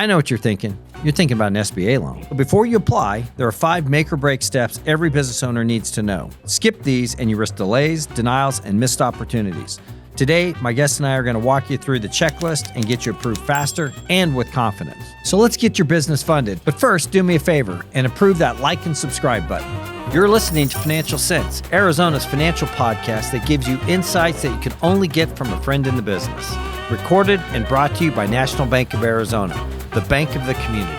I know what you're thinking. You're thinking about an SBA loan. But before you apply, there are 5 make or break steps every business owner needs to know. Skip these and you risk delays, denials, and missed opportunities. Today, my guest and I are going to walk you through the checklist and get you approved faster and with confidence. So let's get your business funded. But first, do me a favor and approve that like and subscribe button. You're listening to Financial Sense, Arizona's financial podcast that gives you insights that you can only get from a friend in the business. Recorded and brought to you by National Bank of Arizona, the bank of the community.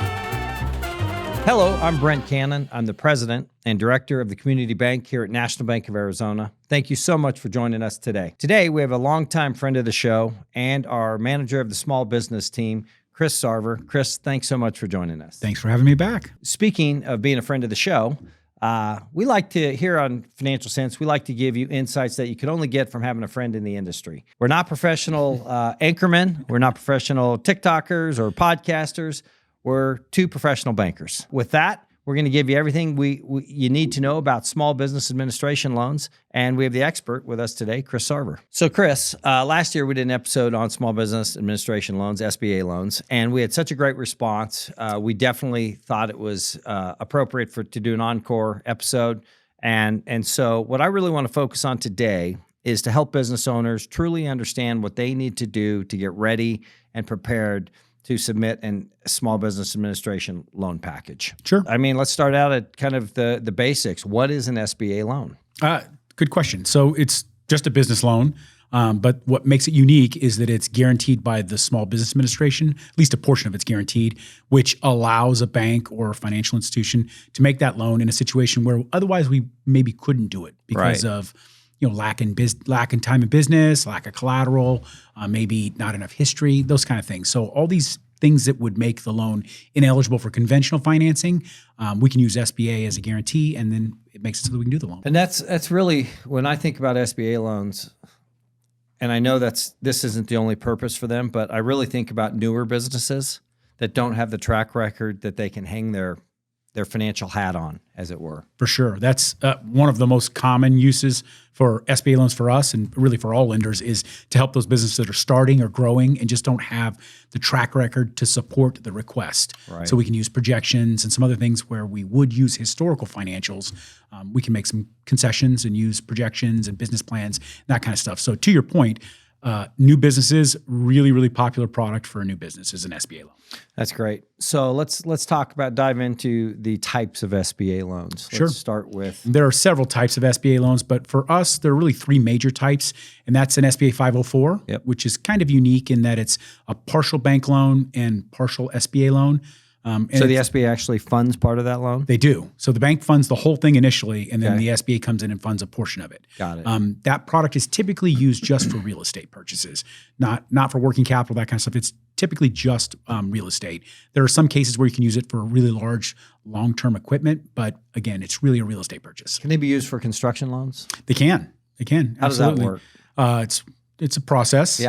Hello, I'm Brent Cannon. I'm the president and director of the community bank here at National Bank of Arizona. Thank you so much for joining us today. Today, we have a longtime friend of the show and our manager of the small business team, Chris Sarver. Chris, thanks so much for joining us. Thanks for having me back. Speaking of being a friend of the show, we like to, here on Financial Sense, we like to give you insights that you can only get from having a friend in the industry. We're not professional anchormen. We're not professional TikTokers or podcasters. We're 2 professional bankers. With that, we're going to give you everything you need to know about small business administration loans. And we have the expert with us today, Chris Sarver. So Chris, last year we did an episode on small business administration loans, SBA loans, and we had such a great response. We definitely thought it was appropriate to do an encore episode. And so what I really want to focus on today is to help business owners truly understand what they need to do to get ready and prepared to submit a small business administration loan package. Sure. I mean, let's start out at kind of the basics. What is an SBA loan? Good question. So it's just a business loan, but what makes it unique is that it's guaranteed by the Small Business Administration, at least a portion of it's guaranteed, which allows a bank or a financial institution to make that loan in a situation where otherwise we maybe couldn't do it because of lack in time in business, lack of collateral, maybe not enough history, those kind of things. So all these things that would make the loan ineligible for conventional financing, we can use SBA as a guarantee, and then it makes it so that we can do the loan. And that's really, when I think about SBA loans, and I know this isn't the only purpose for them, but I really think about newer businesses that don't have the track record that they can hang their financial hat on, as it were. For sure. That's one of the most common uses for SBA loans for us, and really for all lenders, is to help those businesses that are starting or growing and just don't have the track record to support the request. Right. So we can use projections and some other things where we would use historical financials. We can make some concessions and use projections and business plans, that kind of stuff. So to your point, new businesses, really popular product for a new business is an SBA loan. That's great. So let's dive into the types of SBA loans. Sure. Let's start with. There are several types of SBA loans, but for us, there are really 3 major types, and that's an SBA 504, which is kind of unique in that it's a partial bank loan and partial SBA loan. So the SBA actually funds part of that loan? They do. So the bank funds the whole thing initially, and then the SBA comes in and funds a portion of it. Got it. That product is typically used just for real estate purchases, not for working capital, that kind of stuff. It's typically just real estate. There are some cases where you can use it for really large, long-term equipment, but again, it's really a real estate purchase. Can they be used for construction loans? They can. How Absolutely. does that work? It's a process,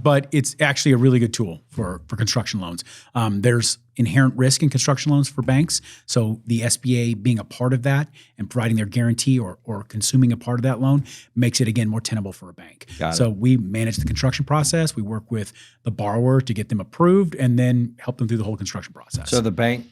but it's actually a really good tool for construction loans. There's inherent risk in construction loans for banks, so the SBA being a part of that and providing their guarantee or consuming a part of that loan makes it, again, more tenable for a bank. So we manage the construction process. We work with the borrower to get them approved and then help them through the whole construction process. So the bank,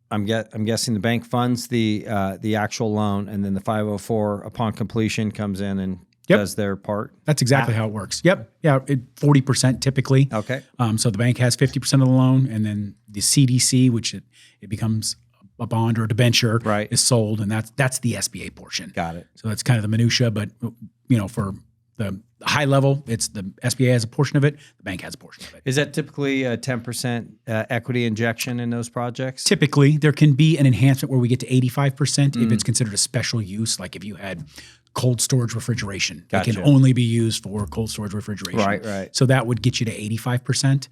I'm guessing the bank funds the actual loan, and then the 504 upon completion comes in and does their part? That's exactly how it works. Yep. Yeah, 40% typically. Okay. So the bank has 50% of the loan, and then the CDC, which it becomes a bond or a debenture, is sold, and that's the SBA portion. Got it. So that's kind of the minutia, but for the high level, it's the SBA has a portion of it, the bank has a portion of it. Is that typically a 10% equity injection in those projects? Typically, there can be an enhancement where we get to 85% if it's considered a special use, like if you had cold storage refrigeration. Gotcha. It can only be used for cold storage refrigeration. Right. So that would get you to 85%.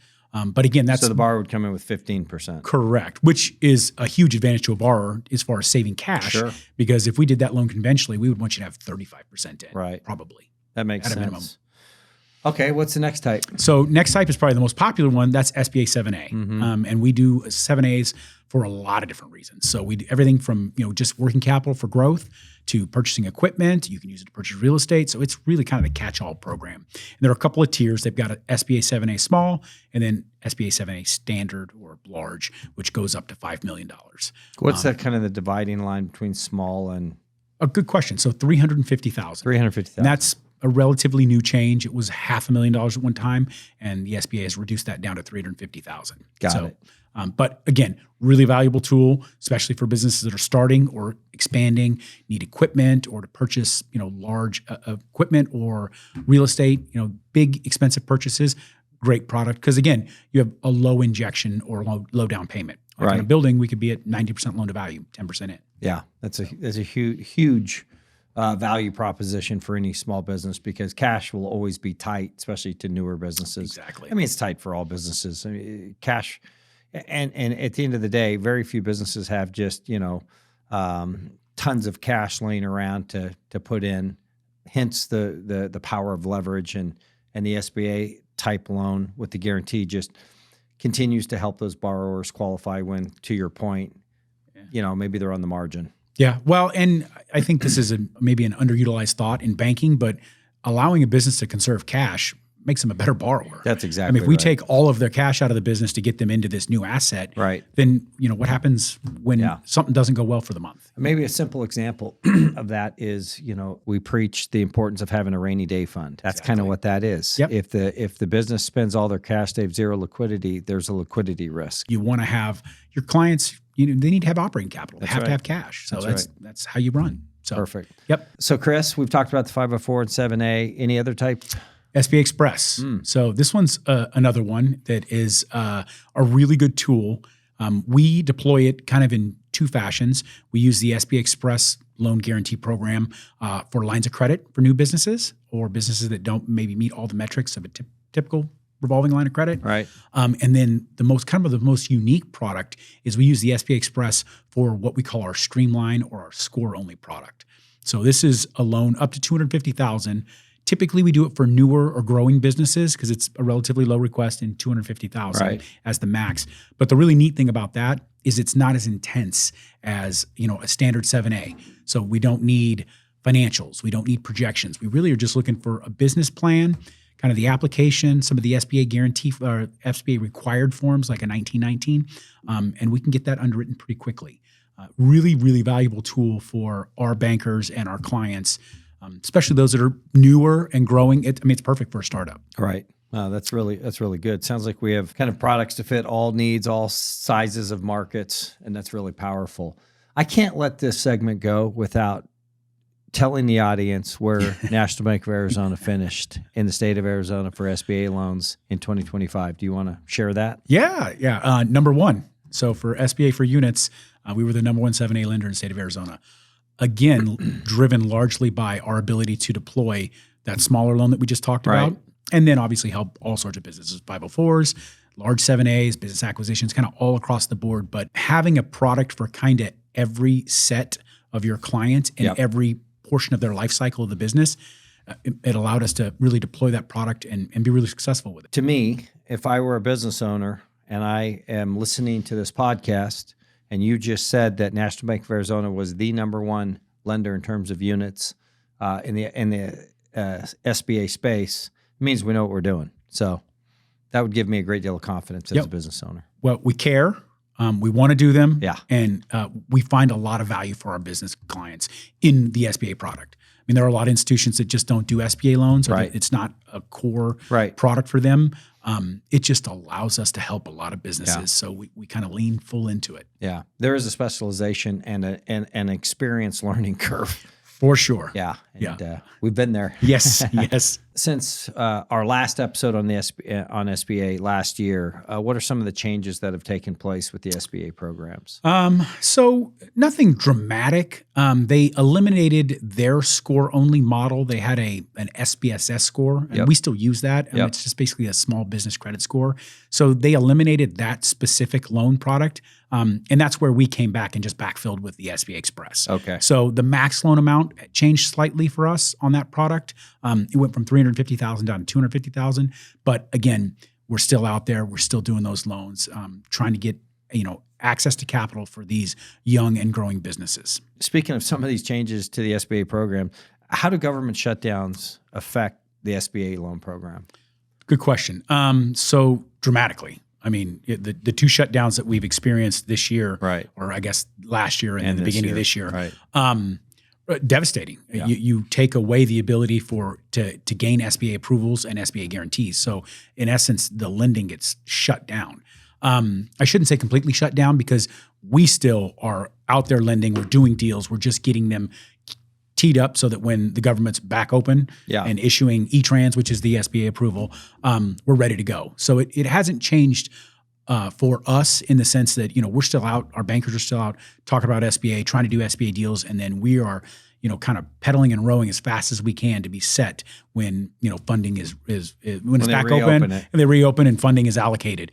But again, that's so the borrower would come in with 15%. Correct, which is a huge advantage to a borrower as far as saving cash. Sure. Because if we did that loan conventionally, we would want you to have 35% in. Right. Probably. That makes sense. At a minimum. Okay, what's the next type? So next type is probably the most popular one. That's SBA 7A. And we do 7As for a lot of different reasons. So we do everything from just working capital for growth to purchasing equipment. You can use it to purchase real estate. So it's really kind of a catch-all program. And there are a couple of tiers. They've got an SBA 7A small and then SBA 7A standard or large, which goes up to $5 million. What's that kind of the dividing line between small and? A good question. So $350,000. $350,000. And that's a relatively new change. It was $500,000 at one time, and the SBA has reduced that down to $350,000. Got it. But again, really valuable tool, especially for businesses that are starting or expanding, need equipment or to purchase, large equipment or real estate, big expensive purchases. Great product because again, you have a low injection or low down payment. Like in a building, we could be at 90% loan to value, 10% in. Yeah, that's a huge value proposition for any small business because cash will always be tight, especially to newer businesses. Exactly. I mean, it's tight for all businesses. I mean, cash, and at the end of the day, very few businesses have just tons of cash laying around to put in. Hence the power of leverage and the SBA type loan with the guarantee just continues to help those borrowers qualify when, to your point, maybe they're on the margin. Yeah. Well, and I think this is maybe an underutilized thought in banking, but allowing a business to conserve cash makes them a better borrower. That's exactly. I mean, if we take all of their cash out of the business to get them into this new asset, then what happens when something doesn't go well for the month? Maybe a simple example of that is, we preach the importance of having a rainy day fund. That's kind of what that is. Yep. If the business spends all their cash, they have zero liquidity, there's a liquidity risk. You want to have your clients, they need to have operating capital. They have to have cash. So that's how you run. So perfect. Yep. So Chris, we've talked about the 504 and 7A. Any other type? SBA Express. So this one's another one that is a really good tool. We deploy it kind of in two fashions. We use the SBA Express loan guarantee program for lines of credit for new businesses or businesses that don't maybe meet all the metrics of a typical revolving line of credit. Right. And then the most unique product is we use the SBA Express for what we call our streamlined or our score only product. So this is a loan up to $250,000. Typically, we do it for newer or growing businesses because it's a relatively low request in $250,000 as the max. But the really neat thing about that is it's not as intense as a standard 7A. So we don't need financials, we don't need projections. We really are just looking for a business plan, kind of the application, some of the SBA guarantee or SBA required forms like a 1919, and we can get that underwritten pretty quickly. Really, really valuable tool for our bankers and our clients. Especially those that are newer and growing. It's perfect for a startup. Right. That's really good. Sounds like we have kind of products to fit all needs, all sizes of markets, and that's really powerful. I can't let this segment go without telling the audience where National Bank of Arizona finished in the state of Arizona for SBA loans in 2025. Do you want to share that? Yeah. Number one. So for SBA for units, we were the number one 7A lender in the state of Arizona. Again, driven largely by our ability to deploy that smaller loan that we just talked about, and then obviously help all sorts of businesses, 504s, large 7As, business acquisitions, kind of all across the board. But having a product for kind of every set of your client and every portion of their life cycle of the business, it allowed us to really deploy that product and be really successful with it. To me, if I were a business owner and I am listening to this podcast, and you just said that National Bank of Arizona was the number one lender in terms of units in the SBA space, it means we know what we're doing. So that would give me a great deal of confidence as a business owner. Well, we care. We want to do them. Yeah. And we find a lot of value for our business clients in the SBA product. I mean, there are a lot of institutions that just don't do SBA loans. Or it's not a core product for them. It just allows us to help a lot of businesses. Yeah. So we kind of lean full into it. Yeah. There is a specialization and an experience learning curve. For sure. Yeah. And, we've been there. Yes. Yes. Since our last episode on the SBA last year, what are some of the changes that have taken place with the SBA programs? So nothing dramatic. They eliminated their score-only model. They had an SBSS score, and we still use that. It's just basically a small business credit score. So they eliminated that specific loan product. And that's where we came back and just backfilled with the SBA Express. Okay. So the max loan amount changed slightly for us on that product. It went from $350,000 down to $250,000. But again, we're still out there. We're still doing those loans, trying to get access to capital for these young and growing businesses. Speaking of some of these changes to the SBA program, how do government shutdowns affect the SBA loan program? Good question. So dramatically. I mean, the two shutdowns that we've experienced this year, right, or I guess last year and the beginning of this year, right, devastating. Yeah. You take away the ability to gain SBA approvals and SBA guarantees. So in essence, the lending gets shut down. I shouldn't say completely shut down because we still are out there lending. We're doing deals. We're just getting them teed up so that when the government's back open and issuing E-Trans, which is the SBA approval, we're ready to go. So it hasn't changed for us in the sense that, we're still out, our bankers are still out talking about SBA, trying to do SBA deals, and then we are kind of pedaling and rowing as fast as we can to be set when, funding is when it's back open and they reopen and funding is allocated.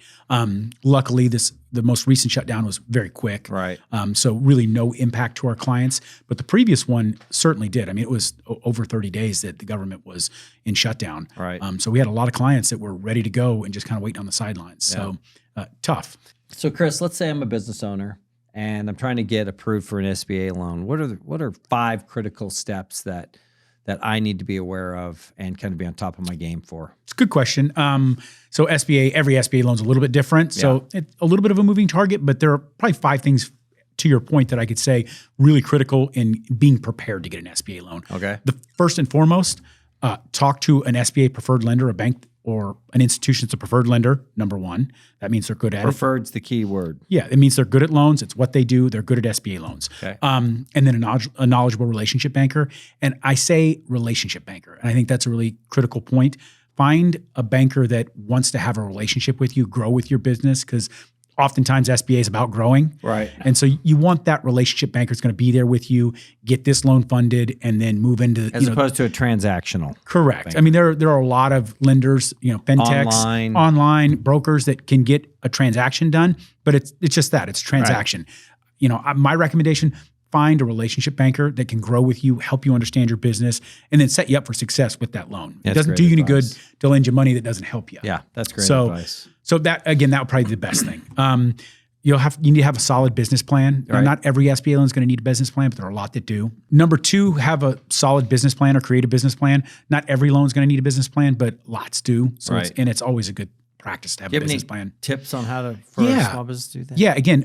Luckily, the most recent shutdown was very quick. Right. So really no impact to our clients. But the previous one certainly did. I mean, it was over 30 days that the government was in shutdown. Right. So we had a lot of clients that were ready to go and just kind of waiting on the sidelines. Yeah. So tough. So Chris, let's say I'm a business owner and I'm trying to get approved for an SBA loan. What are 5 critical steps that I need to be aware of and kind of be on top of my game for? It's a good question. So every SBA loan is a little bit different. So it's a little bit of a moving target, but there are probably 5 things to your point that I could say really critical in being prepared to get an SBA loan. Okay. The first and foremost, talk to an SBA preferred lender, a bank or an institution that's a preferred lender, number one. That means they're good at it. Preferred's the key word. Yeah, it means they're good at loans. It's what they do. They're good at SBA loans. Okay. And then a knowledgeable relationship banker. And I say relationship banker, and I think that's a really critical point. Find a banker that wants to have a relationship with you, grow with your business, because oftentimes SBA is about growing. Right. And so you want that relationship banker that's going to be there with you, get this loan funded, and then move into as opposed to a transactional. Correct. banker. I mean, there are a lot of lenders, fintechs, online brokers that can get a transaction done, but it's just that, it's transaction. Right. My recommendation, find a relationship banker that can grow with you, help you understand your business, and then set you up for success with that loan. It doesn't do you any good to lend you money that doesn't help you. Yeah, that's great advice. So that would probably be the best thing. You need to have a solid business plan. Right. Not every SBA loan is going to need a business plan, but there are a lot that do. Number 2, have a solid business plan or create a business plan. Not every loan is going to need a business plan, but lots do. So it's always a good practice to have a business plan. Tips on how for a small business to do that? Yeah, again,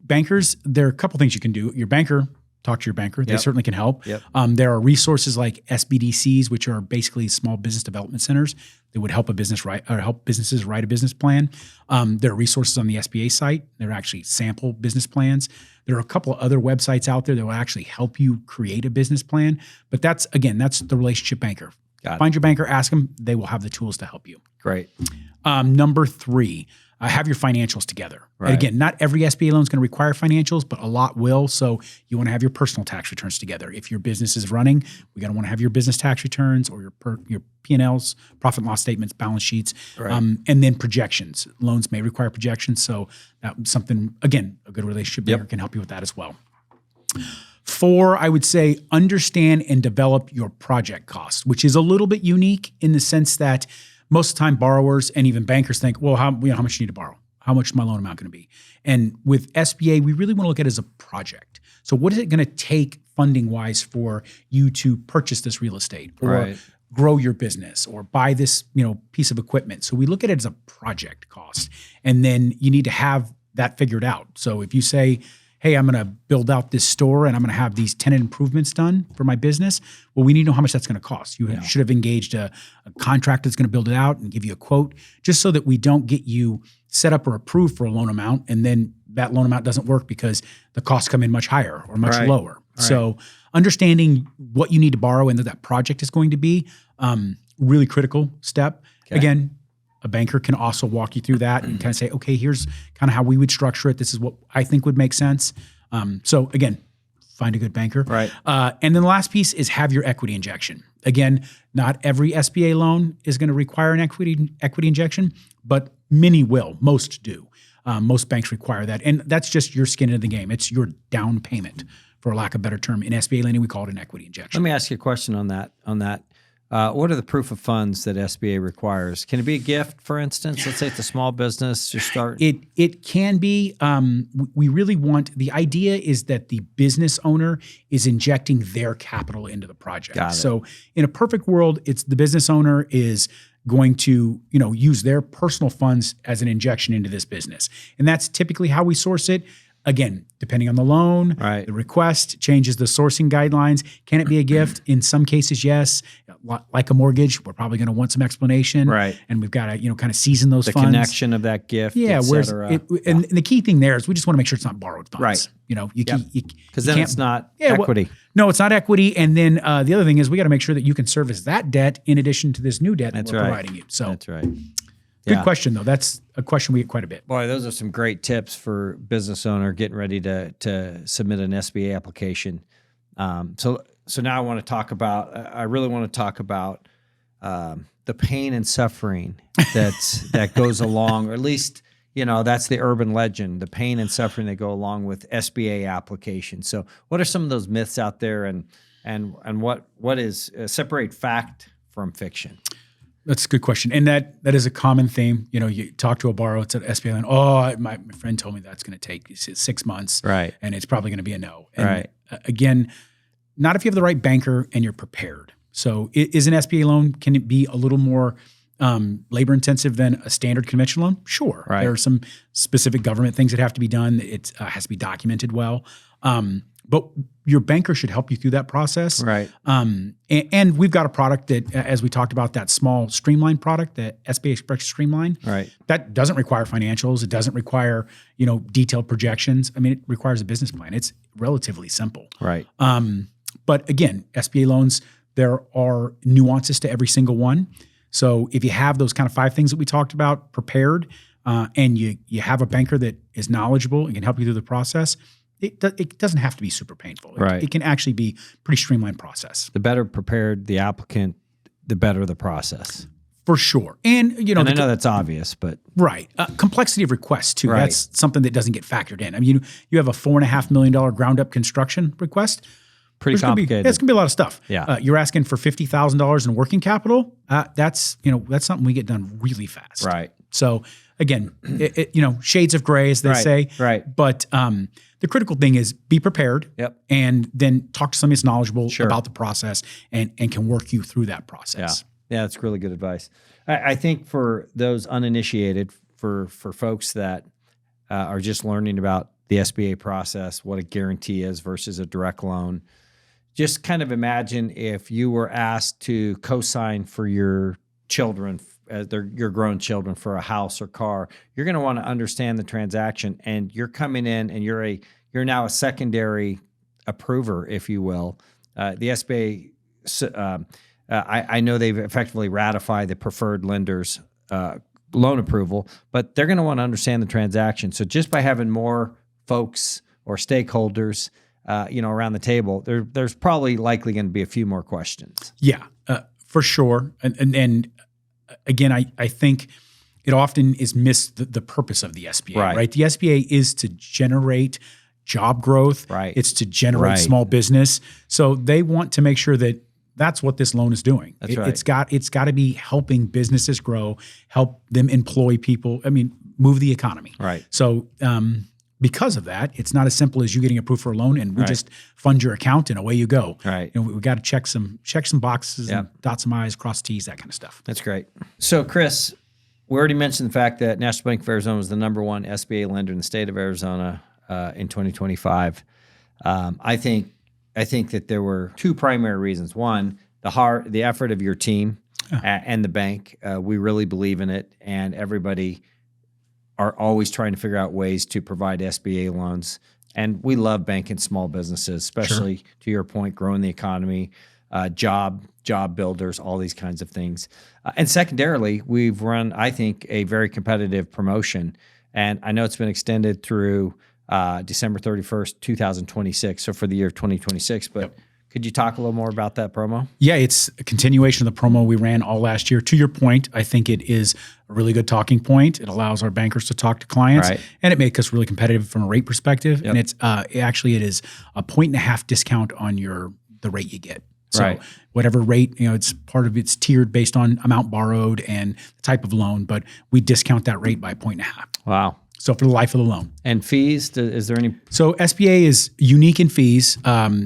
bankers, there are a couple things you can do. Your banker, talk to your banker. They certainly can help. Yep. There are resources like SBDCs, which are basically small business development centers that would help help businesses write a business plan. There are resources on the SBA site. There are actually sample business plans. There are a couple of other websites out there that will actually help you create a business plan. But that's the relationship banker. Find your banker, ask them. They will have the tools to help you. Great. Number 3, have your financials together. Right. And again, not every SBA loan is going to require financials, but a lot will. So you want to have your personal tax returns together. If your business is running, we got to want to have your business tax returns or your P&Ls, profit and loss statements, balance sheets, and then projections. Loans may require projections. So that's something, again, a good relationship banker can help you with that as well. 4, I would say understand and develop your project costs, which is a little bit unique in the sense that most of the time borrowers and even bankers think, well, how much do you need to borrow? How much is my loan amount going to be? And with SBA, we really want to look at it as a project. So what is it going to take funding-wise for you to purchase this real estate or grow your business or buy this piece of equipment? So we look at it as a project cost. And then you need to have that figured out. So if you say, hey, I'm going to build out this store and I'm going to have these tenant improvements done for my business. Well, we need to know how much that's going to cost. You should have engaged a contractor that's going to build it out and give you a quote, just so that we don't get you set up or approved for a loan amount and then that loan amount doesn't work because the costs come in much higher or much lower. So understanding what you need to borrow and that project is going to be, really critical step. Okay. Again, a banker can also walk you through that and kind of say, okay, here's kind of how we would structure it. This is what I think would make sense. So again, find a good banker. Right. And then the last piece is have your equity injection. Again, not every SBA loan is going to require an equity injection, but many will. Most do. Most banks require that. And that's just your skin in the game. It's your down payment, for lack of a better term. In SBA lending, we call it an equity injection. Let me ask you a question on that. What are the proof of funds that SBA requires? Can it be a gift, for instance? Let's say it's a small business just start. It can be. We really want, the idea is that the business owner is injecting their capital into the project. Got it. So in a perfect world, it's the business owner is going to use their personal funds as an injection into this business. And that's typically how we source it. Again, depending on the loan, Right. the request changes the sourcing guidelines. Can it be a gift? In some cases, yes. Like a mortgage, we're probably going to want some explanation. Right. And we've got to, kind of season those the funds. connection of that gift, Yeah, et whereas cetera. and the key thing there is we just want to make sure it's not borrowed funds. Right. Because then it's not equity. No, it's not equity. And then the other thing is we got to make sure that you can service that debt in addition to this new debt that we're providing you. So That's right. good question, though. That's a question we get quite a bit. Boy, those are some great tips for business owner getting ready to submit an SBA application. So now I want to talk about. I really want to talk about the pain and suffering that goes along, or at least that's the urban legend. The pain and suffering that go along with SBA applications. So, what are some of those myths out there, and what is separate fact from fiction? That's a good question. And that is a common theme. You talk to a borrower, it's at SBA and, my friend told me that's going to take 6 months. Right. And it's probably going to be a no. And Right. Again, not if you have the right banker and you're prepared. So is an SBA loan, can it be a little more labor intensive than a standard conventional loan? Sure. Right. There are some specific government things that have to be done. It has to be documented well. But your banker should help you through that process. Right. And we've got a product that, as we talked about, that small streamlined product, the SBA Express Streamline. Right. That doesn't require financials. It doesn't require, detailed projections. I mean, it requires a business plan. It's relatively simple. Right. But again, SBA loans, there are nuances to every single one. So if you have those kind of 5 things that we talked about prepared, and you have a banker that is knowledgeable and can help you through the process, it doesn't have to be super painful. Right. It can actually be a pretty streamlined process. The better prepared the applicant, the better the process. For sure. And, And I know that's obvious, but right. Complexity of requests, too. Right. That's something that doesn't get factored in. I mean, you have a $4.5 million ground up construction request. pretty complicated. It's going to be a lot of stuff. Yeah. You're asking for $50,000 in working capital. That's something we get done really fast. Right. So again, shades of gray, as they say. Right. But the critical thing is be prepared. Yep. And then talk to somebody who's knowledgeable Sure. about the process and can work you through that process. Yeah, that's really good advice. I think for those uninitiated, for folks that are just learning about the SBA process, what a guarantee is versus a direct loan, just kind of imagine if you were asked to co-sign for your children, your grown children, for a house or car. You're going to want to understand the transaction, and you're coming in and you're now a secondary approver, if you will. The SBA, I know they've effectively ratified the preferred lenders loan approval, but they're going to want to understand the transaction. So just by having more folks or stakeholders, around the table, there's probably likely going to be a few more questions. Yeah, for sure. And again, I think it often is missed the purpose of the SBA, right? The SBA is to generate job growth. Right. It's to generate small business. So they want to make sure that that's what this loan is doing. That's right. It's got to be helping businesses grow, help them employ people. I mean, move the economy. Right. So because of that, it's not as simple as you getting approved for a loan and we just fund your account and away you go. Right. We got to check some boxes and dot some I's, cross T's, that kind of stuff. That's great. So, Chris, we already mentioned the fact that National Bank of Arizona was the #1 SBA lender in the state of Arizona in 2025. I think that there were 2 primary reasons. One, the effort of your team and the bank. We really believe in it, and everybody are always trying to figure out ways to provide SBA loans. And we love banking small businesses, especially to your point, growing the economy, job builders, all these kinds of things. And secondarily, we've run, I think, a very competitive promotion. And I know it's been extended through December 31st, 2026. So for the year 2026, but Could you talk a little more about that promo? Yeah, it's a continuation of the promo we ran all last year. To your point, I think it is a really good talking point. It allows our bankers to talk to clients, and it makes us really competitive from a rate perspective. And it's it is a 1.5 discount on the rate you get. So whatever rate, it's tiered based on amount borrowed and the type of loan, but we discount that rate by 1.5. Wow. So for the life of the loan. And fees, is there any? So SBA is unique in fees.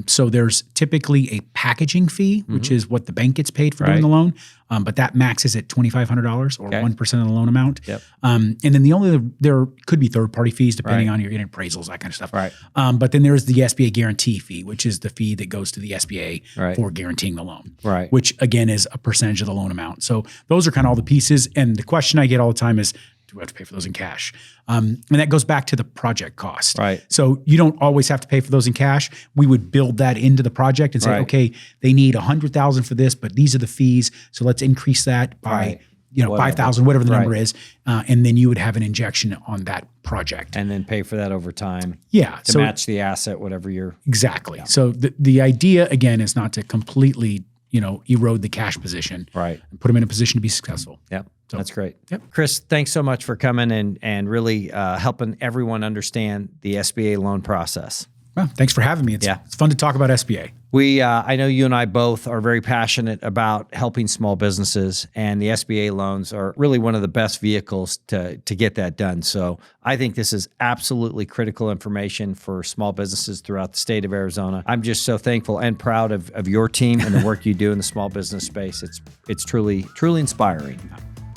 So there's typically a packaging fee, which is what the bank gets paid for doing the loan. But that maxes at $2,500 or 1% of the loan amount. Yep. And then there could be third-party fees depending on your appraisals, that kind of stuff. Right. But then there's the SBA guarantee fee, which is the fee that goes to the SBA for guaranteeing the loan. Right. Which again is a percentage of the loan amount. So those are kind of all the pieces. And the question I get all the time is, do we have to pay for those in cash? And that goes back to the project cost. Right. So you don't always have to pay for those in cash. We would build that into the project and say, okay, they need $100,000 for this, but these are the fees. So let's increase that by $5,000, whatever the number is, and then you would have an injection on that project, and then pay for that over time. Yeah, to match the asset, whatever you're exactly. Yeah. So the idea again is not to completely erode the cash position, right, and put them in a position to be successful. Yep. So, that's great. Yep. Chris, thanks so much for coming and really helping everyone understand the SBA loan process. Well, thanks for having me. It's fun to talk about SBA. I know you and I both are very passionate about helping small businesses, and the SBA loans are really one of the best vehicles to get that done. So I think this is absolutely critical information for small businesses throughout the state of Arizona. I'm just so thankful and proud of your team and the work you do in the small business space. It's truly inspiring.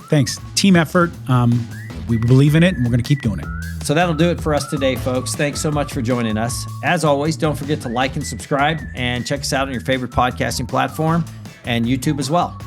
Thanks. Team effort. We believe in it, and we're going to keep doing it. So that'll do it for us today, folks. Thanks so much for joining us. As always, don't forget to like and subscribe, and check us out on your favorite podcasting platform and YouTube as well.